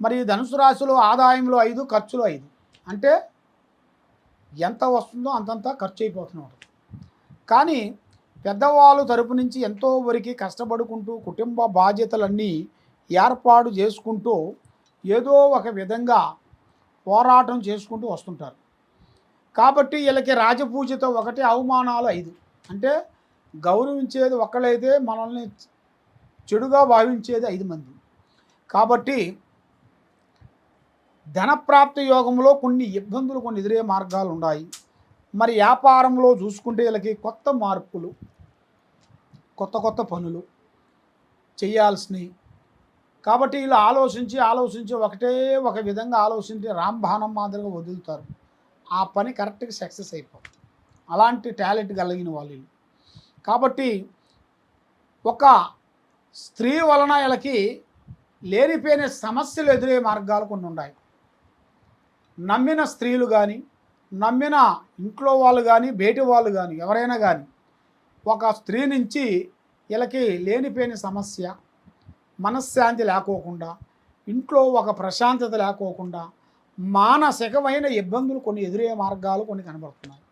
మరి ధనుసు రాశిలో ఆదాయంలో 5, ఖర్చులో 5. అంటే ఎంత వస్తుందో అంతంత ఖర్చు అయిపోతూనే ఉంటుంది. కానీ పెద్దవాళ్ళు తరపు నుంచి ఎంతో వరకు కష్టపడుకుంటూ కుటుంబ బాధ్యతలన్నీ ఏర్పాటు చేసుకుంటూ ఏదో ఒక విధంగా పోరాటం చేసుకుంటూ వస్తుంటారు. కాబట్టి వీళ్ళకి రాజపూజతో 1, అవమానాలు 5. అంటే గౌరవించేది ఒక్కళ్ళైతే మనల్ని చెడుగా భావించేది 5 మంది. కాబట్టి ధనప్రాప్తి యోగంలో కొన్ని ఇబ్బందులు, కొన్ని ఎదురయ్యే మార్గాలు ఉన్నాయి. మరి వ్యాపారంలో చూసుకుంటే వీళ్ళకి కొత్త మార్పులు, కొత్త పనులు చేయాల్సినవి. కాబట్టి వీళ్ళు ఆలోచించి ఒకటే ఒక విధంగా ఆలోచించి రాంబాణం మాదిరిగా వదులుతారు. ఆ పని కరెక్ట్గా సక్సెస్ అయిపోతుంది. అలాంటి టాలెంట్ కలిగిన వాళ్ళు. కాబట్టి ఒక స్త్రీ వలన వీళ్ళకి లేనిపోయిన సమస్యలు ఎదురయ్యే మార్గాలు కొన్ని ఉన్నాయి. నమ్మిన స్త్రీలు కానీ, నమ్మిన ఇంట్లో వాళ్ళు కానీ, బయటి వాళ్ళు కానీ, ఎవరైనా కానీ ఒక స్త్రీ నుంచి వీళ్ళకి లేనిపోయిన సమస్య, మనశ్శాంతి లేకోకుండా, ఇంట్లో ఒక ప్రశాంతత లేకోకుండా, మానసికమైన ఇబ్బందులు కొన్ని ఎదురయ్యే మార్గాలు కొన్ని కనబడుతున్నాయి.